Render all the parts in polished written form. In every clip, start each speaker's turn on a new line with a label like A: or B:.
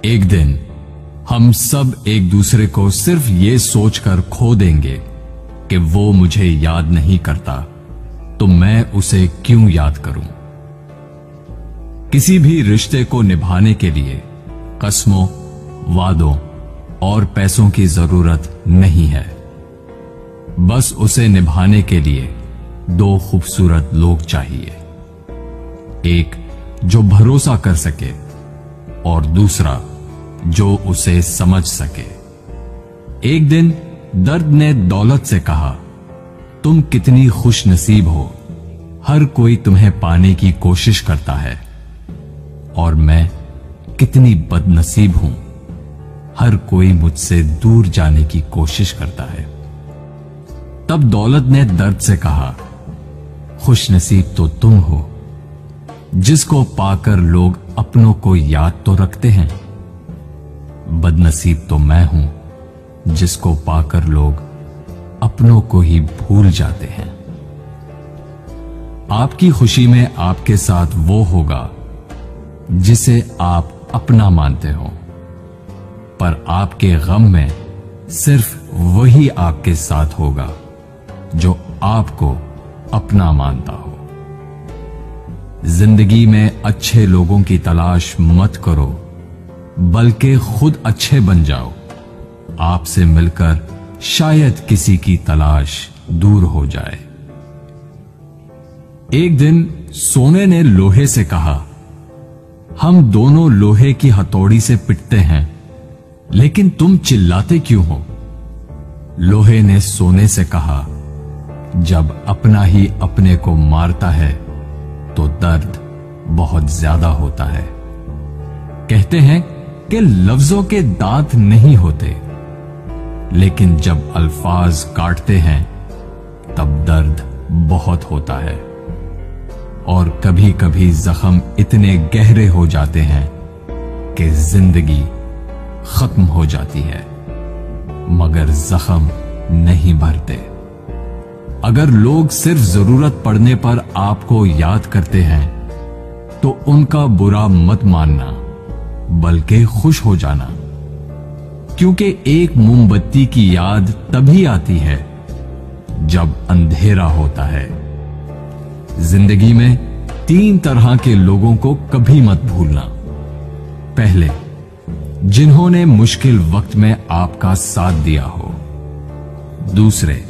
A: एक दिन हम सब एक दूसरे को सिर्फ ये सोचकर खो देंगे कि वो मुझे याद नहीं करता, तो मैं उसे क्यों याद करूं। किसी भी रिश्ते को निभाने के लिए कस्मों, वादों और पैसों की जरूरत नहीं है। बस उसे निभाने के लिए दो खूबसूरत लोग चाहिए, एक जो भरोसा कर सके और दूसरा जो उसे समझ सके। एक दिन दर्द ने दौलत से कहा, तुम कितनी खुश नसीब हो, हर कोई तुम्हें पाने की कोशिश करता है, और मैं कितनी बदनसीब हूं, हर कोई मुझसे दूर जाने की कोशिश करता है। तब दौलत ने दर्द से कहा, खुश नसीब तो तुम हो, जिसको पाकर लोग अपनों को याद तो रखते हैं, बदनसीब तो मैं हूं जिसको पाकर लोग अपनों को ही भूल जाते हैं। आपकी खुशी में आपके साथ वो होगा जिसे आप अपना मानते हो, पर आपके गम में सिर्फ वही आपके साथ होगा जो आपको अपना मानता हो। जिंदगी में अच्छे लोगों की तलाश मत करो, बल्कि खुद अच्छे बन जाओ। आपसे मिलकर शायद किसी की तलाश दूर हो जाए। एक दिन सोने ने लोहे से कहा, हम दोनों लोहे की हथौड़ी से पिटते हैं, लेकिन तुम चिल्लाते क्यों हो? लोहे ने सोने से कहा, जब अपना ही अपने को मारता है तो दर्द बहुत ज्यादा होता है। कहते हैं कि लफ्जों के दांत नहीं होते, लेकिन जब अल्फाज काटते हैं तब दर्द बहुत होता है, और कभी कभी जख्म इतने गहरे हो जाते हैं कि जिंदगी खत्म हो जाती है, मगर जख्म नहीं भरते। अगर लोग सिर्फ जरूरत पड़ने पर आपको याद करते हैं तो उनका बुरा मत मानना, बल्कि खुश हो जाना, क्योंकि एक मोमबत्ती की याद तभी आती है जब अंधेरा होता है। जिंदगी में 3 तरह के लोगों को कभी मत भूलना। पहले, जिन्होंने मुश्किल वक्त में आपका साथ दिया हो। दूसरे,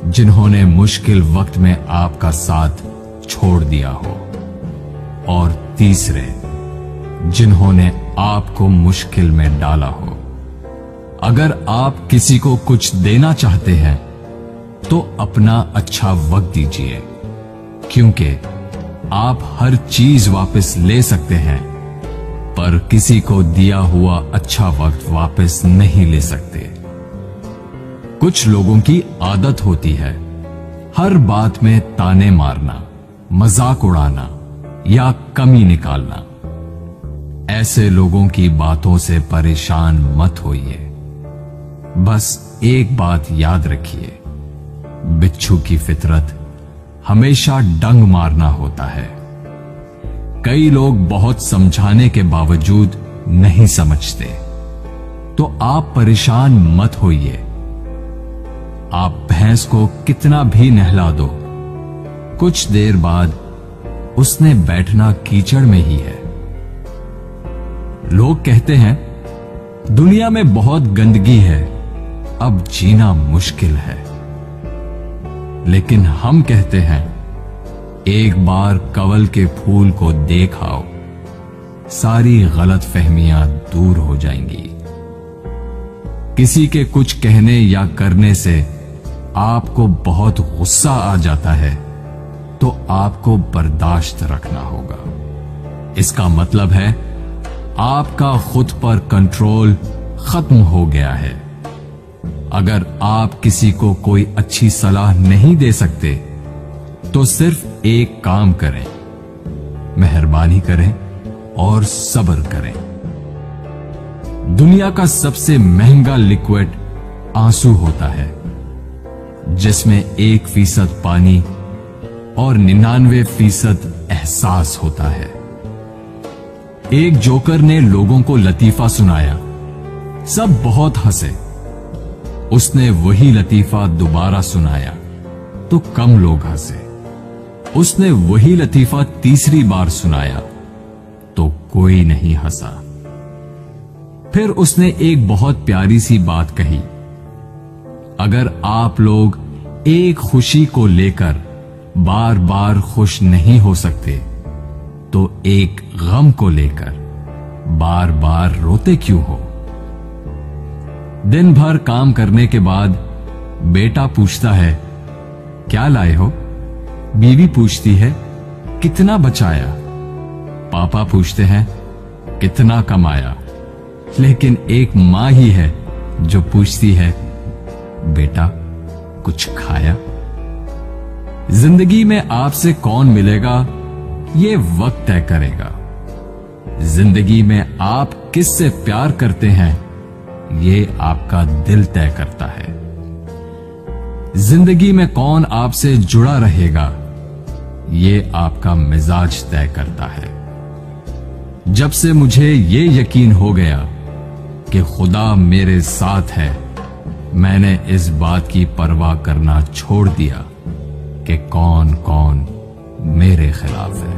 A: जिन्होंने मुश्किल वक्त में आपका साथ छोड़ दिया हो। और तीसरे, जिन्होंने आपको मुश्किल में डाला हो। अगर आप किसी को कुछ देना चाहते हैं तो अपना अच्छा वक्त दीजिए, क्योंकि आप हर चीज वापस ले सकते हैं, पर किसी को दिया हुआ अच्छा वक्त वापस नहीं ले सकते। कुछ लोगों की आदत होती है हर बात में ताने मारना, मजाक उड़ाना या कमी निकालना। ऐसे लोगों की बातों से परेशान मत होइए। बस एक बात याद रखिए, बिच्छू की फितरत हमेशा डंग मारना होता है। कई लोग बहुत समझाने के बावजूद नहीं समझते, तो आप परेशान मत होइए। आप भैंस को कितना भी नहला दो, कुछ देर बाद उसने बैठना कीचड़ में ही है। लोग कहते हैं दुनिया में बहुत गंदगी है, अब जीना मुश्किल है। लेकिन हम कहते हैं एक बार कवल के फूल को देख आओ, सारी गलत फहमियां दूर हो जाएंगी। किसी के कुछ कहने या करने से आपको बहुत गुस्सा आ जाता है तो आपको बर्दाश्त रखना होगा। इसका मतलब है आपका खुद पर कंट्रोल खत्म हो गया है। अगर आप किसी को कोई अच्छी सलाह नहीं दे सकते तो सिर्फ एक काम करें, मेहरबानी करें और सब्र करें। दुनिया का सबसे महंगा लिक्विड आंसू होता है, जिसमें 1% पानी और 99% एहसास होता है। एक जोकर ने लोगों को लतीफा सुनाया। सब बहुत हंसे। उसने वही लतीफा दोबारा सुनाया तो कम लोग हंसे। उसने वही लतीफा तीसरी बार सुनाया तो कोई नहीं हंसा। फिर उसने एक बहुत प्यारी सी बात कही, अगर आप लोग एक खुशी को लेकर बार बार खुश नहीं हो सकते तो एक गम को लेकर बार बार रोते क्यों हो? दिन भर काम करने के बाद बेटा पूछता है, क्या लाए हो? बीवी पूछती है, कितना बचाया? पापा पूछते हैं, कितना कमाया? लेकिन एक मां ही है जो पूछती है, बेटा कुछ खाया? जिंदगी में आपसे कौन मिलेगा ये वक्त तय करेगा। जिंदगी में आप किससे प्यार करते हैं ये आपका दिल तय करता है। जिंदगी में कौन आपसे जुड़ा रहेगा ये आपका मिजाज तय करता है। जब से मुझे ये यकीन हो गया कि खुदा मेरे साथ है, मैंने इस बात की परवाह करना छोड़ दिया कि कौन कौन मेरे खिलाफ है।